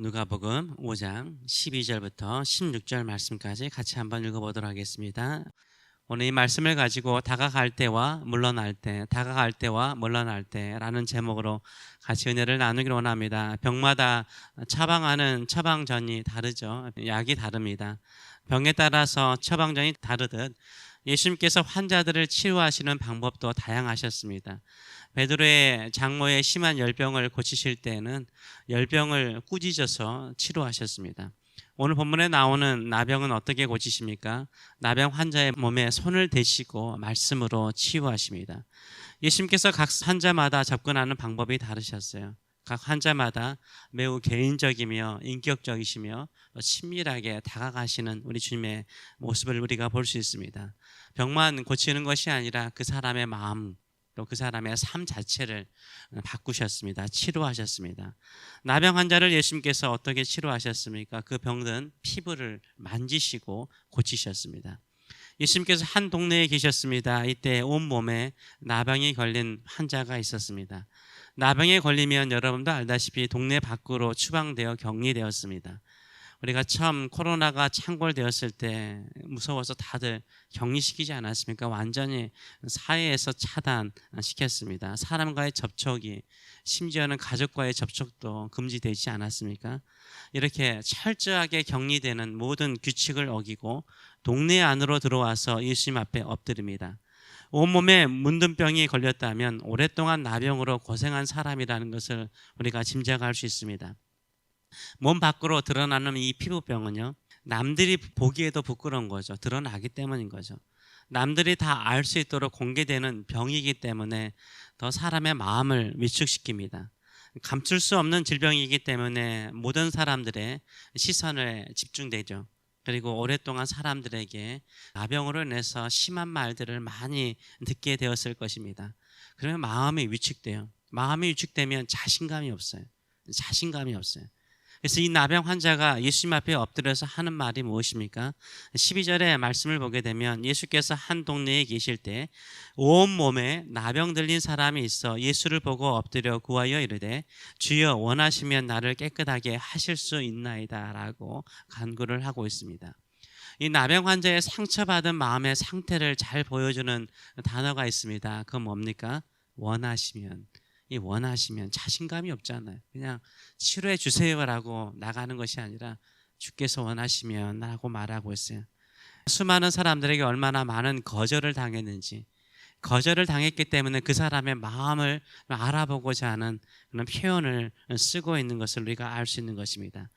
누가복음 5장 12절부터 16절 말씀까지 같이 한번 읽어보도록 하겠습니다. 오늘 이 말씀을 가지고 다가갈 때와 물러날 때, 다가갈 때와 물러날 때라는 제목으로 같이 은혜를 나누기를 원합니다. 병마다 처방하는 처방전이 다르죠. 약이 다릅니다. 병에 따라서 처방전이 다르듯 예수님께서 환자들을 치료하시는 방법도 다양하셨습니다. 베드로의 장모의 심한 열병을 고치실 때에는 열병을 꾸짖어서 치료하셨습니다. 오늘 본문에 나오는 나병은 어떻게 고치십니까? 나병 환자의 몸에 손을 대시고 말씀으로 치유하십니다. 예수님께서 각 환자마다 접근하는 방법이 다르셨어요. 각 환자마다 매우 개인적이며 인격적이시며 친밀하게 다가가시는 우리 주님의 모습을 우리가 볼 수 있습니다. 병만 고치는 것이 아니라 그 사람의 마음, 또 그 사람의 삶 자체를 바꾸셨습니다. 치료하셨습니다. 나병 환자를 예수님께서 어떻게 치료하셨습니까? 그 병든 피부를 만지시고 고치셨습니다. 예수님께서 한 동네에 계셨습니다. 이때 온몸에 나병이 걸린 환자가 있었습니다. 나병에 걸리면 여러분도 알다시피 동네 밖으로 추방되어 격리되었습니다. 우리가 처음 코로나가 창궐되었을 때 무서워서 다들 격리시키지 않았습니까? 완전히 사회에서 차단시켰습니다. 사람과의 접촉이, 심지어는 가족과의 접촉도 금지되지 않았습니까? 이렇게 철저하게 격리되는 모든 규칙을 어기고 동네 안으로 들어와서 예수님 앞에 엎드립니다. 온몸에 문둥병이 걸렸다면 오랫동안 나병으로 고생한 사람이라는 것을 우리가 짐작할 수 있습니다. 몸 밖으로 드러나는 이 피부병은요, 남들이 보기에도 부끄러운 거죠. 드러나기 때문인 거죠. 남들이 다 알 수 있도록 공개되는 병이기 때문에 더 사람의 마음을 위축시킵니다. 감출 수 없는 질병이기 때문에 모든 사람들의 시선에 집중되죠. 그리고 오랫동안 사람들에게 나병으로 인해서 심한 말들을 많이 듣게 되었을 것입니다. 그러면 마음이 위축돼요. 마음이 위축되면 자신감이 없어요. 자신감이 없어요. 그래서 이 나병 환자가 예수님 앞에 엎드려서 하는 말이 무엇입니까? 12절의 말씀을 보게 되면 예수께서 한 동네에 계실 때 온몸에 나병 들린 사람이 있어 예수를 보고 엎드려 구하여 이르되 주여 원하시면 나를 깨끗하게 하실 수 있나이다 라고 간구를 하고 있습니다. 이 나병 환자의 상처받은 마음의 상태를 잘 보여주는 단어가 있습니다. 그건 뭡니까? 원하시면. 이 원하시면 자신감이 없잖아요. 그냥 치료해 주세요라고 나가는 것이 아니라 주께서 원하시면 라고 말하고 있어요. 수많은 사람들에게 얼마나 많은 거절을 당했는지, 거절을 당했기 때문에 그 사람의 마음을 알아보고자 하는 그런 표현을 쓰고 있는 것을 우리가 알 수 있는 것입니다.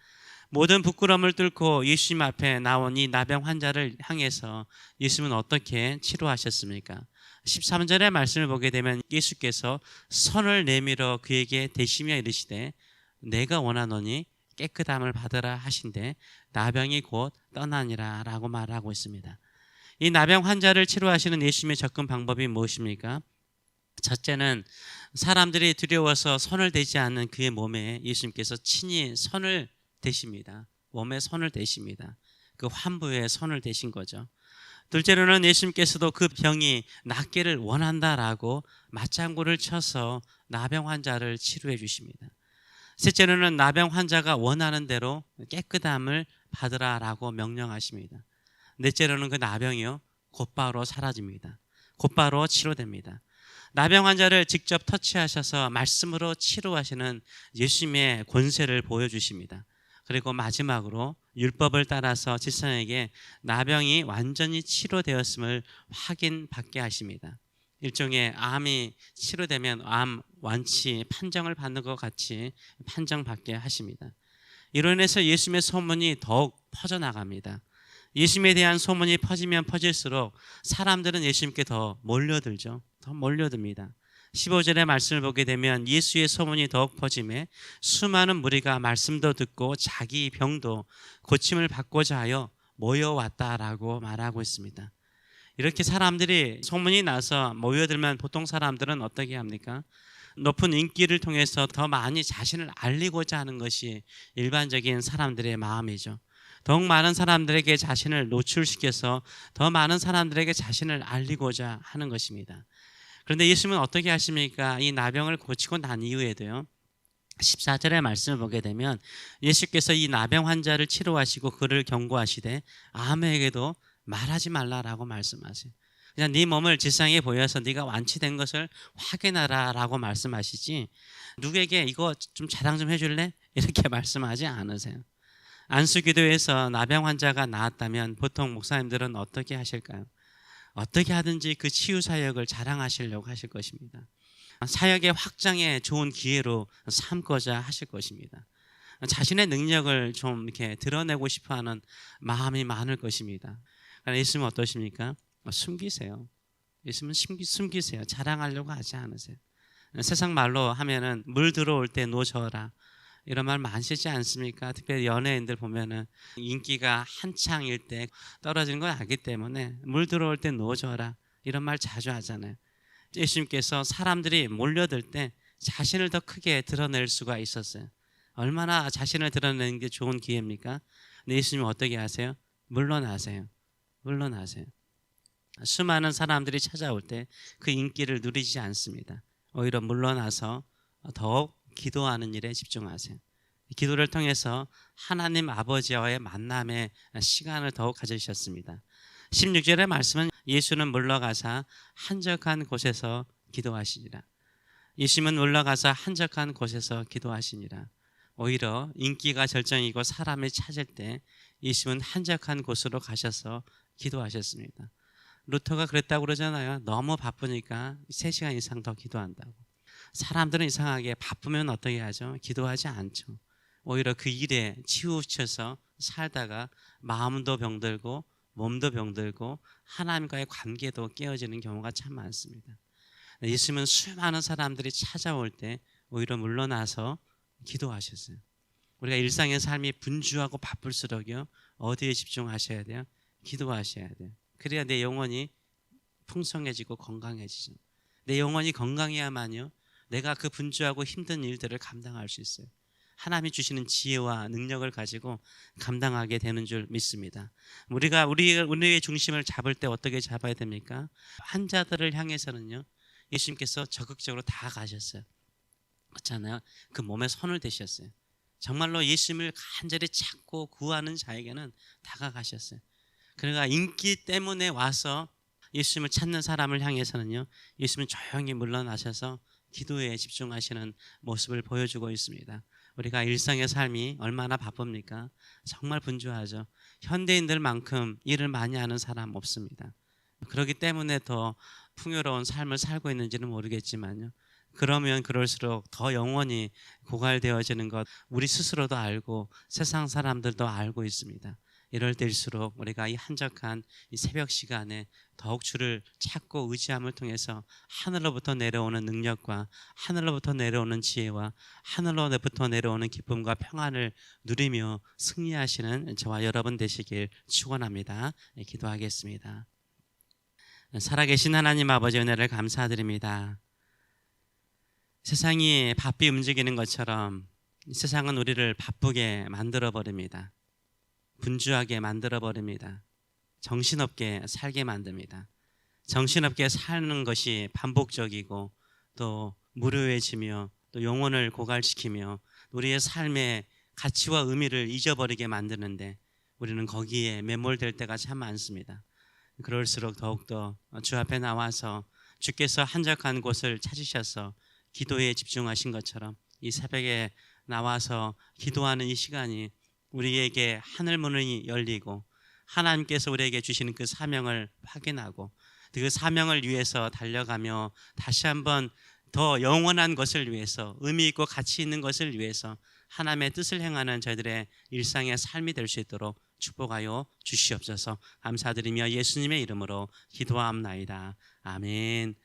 모든 부끄러움을 뚫고 예수님 앞에 나온 이 나병 환자를 향해서 예수님은 어떻게 치료하셨습니까? 13절의 말씀을 보게 되면 예수께서 손을 내밀어 그에게 대시며 이르시되 내가 원하노니 깨끗함을 받으라 하신데 나병이 곧 떠나니라 라고 말하고 있습니다. 이 나병 환자를 치료하시는 예수님의 접근 방법이 무엇입니까? 첫째는 사람들이 두려워서 손을 대지 않는 그의 몸에 예수님께서 친히 손을 대십니다. 몸에 손을 대십니다. 그 환부에 손을 대신 거죠. 둘째로는 예수님께서도 그 병이 낫기를 원한다라고 맞장구를 쳐서 나병 환자를 치료해 주십니다. 셋째로는 나병 환자가 원하는 대로 깨끗함을 받으라라고 명령하십니다. 넷째로는 그 나병이요 곧바로 사라집니다. 곧바로 치료됩니다. 나병 환자를 직접 터치하셔서 말씀으로 치료하시는 예수님의 권세를 보여주십니다. 그리고 마지막으로 율법을 따라서 지성에게 나병이 완전히 치료되었음을 확인받게 하십니다. 일종의 암이 치료되면 암 완치 판정을 받는 것 같이 판정받게 하십니다. 이로 인해서 예수님의 소문이 더욱 퍼져나갑니다. 예수님에 대한 소문이 퍼지면 퍼질수록 사람들은 예수님께 더 몰려들죠. 더 몰려듭니다. 15절의 말씀을 보게 되면 예수의 소문이 더욱 퍼짐에 수많은 무리가 말씀도 듣고 자기 병도 고침을 받고자 하여 모여왔다라고 말하고 있습니다. 이렇게 사람들이 소문이 나서 모여들면 보통 사람들은 어떻게 합니까? 높은 인기를 통해서 더 많이 자신을 알리고자 하는 것이 일반적인 사람들의 마음이죠. 더욱 많은 사람들에게 자신을 노출시켜서 더 많은 사람들에게 자신을 알리고자 하는 것입니다. 그런데 예수님은 어떻게 하십니까? 이 나병을 고치고 난 이후에도요, 14절의 말씀을 보게 되면 예수께서 이 나병 환자를 치료하시고 그를 경고하시되 아무에게도 말하지 말라라고 말씀하세요. 그냥 네 몸을 지상에 보여서 네가 완치된 것을 확인하라라고 말씀하시지 누구에게 이거 좀 자랑 좀 해줄래? 이렇게 말씀하지 않으세요. 안수기도에서 나병 환자가 나았다면 보통 목사님들은 어떻게 하실까요? 어떻게 하든지 그 치유 사역을 자랑하시려고 하실 것입니다. 사역의 확장에 좋은 기회로 삼고자 하실 것입니다. 자신의 능력을 좀 이렇게 드러내고 싶어하는 마음이 많을 것입니다. 그러나 예수님은 어떠십니까? 숨기세요. 예수님은 숨기세요. 자랑하려고 하지 않으세요. 세상 말로 하면은 물 들어올 때 노져라 이런 말 많이 쓰지 않습니까? 특별히 연예인들 보면은 인기가 한창일 때 떨어지는 걸 알기 때문에 물 들어올 때 노져라 이런 말 자주 하잖아요. 예수님께서 사람들이 몰려들 때 자신을 더 크게 드러낼 수가 있었어요. 얼마나 자신을 드러내는 게 좋은 기회입니까? 근데 예수님은 어떻게 하세요? 물러나세요. 물러나세요. 수많은 사람들이 찾아올 때 그 인기를 누리지 않습니다. 오히려 물러나서 더욱 기도하는 일에 집중하세요. 기도를 통해서 하나님 아버지와의 만남의 시간을 더욱 가지셨습니다. 16절의 말씀은 예수는 물러가사 한적한 곳에서 기도하시니라. 예수님은 물러가사 한적한 곳에서 기도하시니라. 오히려 인기가 절정이고 사람이 찾을 때 예수님은 한적한 곳으로 가셔서 기도하셨습니다. 루터가 그랬다고 그러잖아요. 너무 바쁘니까 3시간 이상 더 기도한다고. 사람들은 이상하게 바쁘면 어떻게 하죠? 기도하지 않죠. 오히려 그 일에 치우쳐서 살다가 마음도 병들고 몸도 병들고 하나님과의 관계도 깨어지는 경우가 참 많습니다. 예수님은 수많은 사람들이 찾아올 때 오히려 물러나서 기도하셨어요. 우리가 일상의 삶이 분주하고 바쁠수록요 어디에 집중하셔야 돼요? 기도하셔야 돼요. 그래야 내 영혼이 풍성해지고 건강해지죠. 내 영혼이 건강해야만요 내가 그 분주하고 힘든 일들을 감당할 수 있어요. 하나님이 주시는 지혜와 능력을 가지고 감당하게 되는 줄 믿습니다. 우리가 우리의 중심을 잡을 때 어떻게 잡아야 됩니까? 환자들을 향해서는요 예수님께서 적극적으로 다가가셨어요. 그렇잖아요. 그 몸에 손을 대셨어요. 정말로 예수님을 간절히 찾고 구하는 자에게는 다가가셨어요. 그러니까 인기 때문에 와서 예수님을 찾는 사람을 향해서는요 예수님은 조용히 물러나셔서 기도에 집중하시는 모습을 보여주고 있습니다. 우리가 일상의 삶이 얼마나 바쁩니까? 정말 분주하죠. 현대인들만큼 일을 많이 하는 사람 없습니다. 그렇기 때문에 더 풍요로운 삶을 살고 있는지는 모르겠지만요. 그러면 그럴수록 더 영원히 고갈되어지는 것 우리 스스로도 알고 세상 사람들도 알고 있습니다. 이럴 때일수록 우리가 이 한적한 이 새벽 시간에 더욱 주를 찾고 의지함을 통해서 하늘로부터 내려오는 능력과 하늘로부터 내려오는 지혜와 하늘로부터 내려오는 기쁨과 평안을 누리며 승리하시는 저와 여러분 되시길 축원합니다. 기도하겠습니다. 살아계신 하나님 아버지 은혜를 감사드립니다. 세상이 바삐 움직이는 것처럼 세상은 우리를 바쁘게 만들어버립니다. 분주하게 만들어버립니다. 정신없게 살게 만듭니다. 정신없게 사는 것이 반복적이고 또 무료해지며 또 영혼을 고갈시키며 우리의 삶의 가치와 의미를 잊어버리게 만드는데 우리는 거기에 매몰될 때가 참 많습니다. 그럴수록 더욱더 주 앞에 나와서 주께서 한적한 곳을 찾으셔서 기도에 집중하신 것처럼 이 새벽에 나와서 기도하는 이 시간이 우리에게 하늘 문이 열리고 하나님께서 우리에게 주시는 그 사명을 확인하고 그 사명을 위해서 달려가며 다시 한번 더 영원한 것을 위해서 의미 있고 가치 있는 것을 위해서 하나님의 뜻을 행하는 저희들의 일상의 삶이 될 수 있도록 축복하여 주시옵소서. 감사드리며 예수님의 이름으로 기도하옵나이다. 아멘.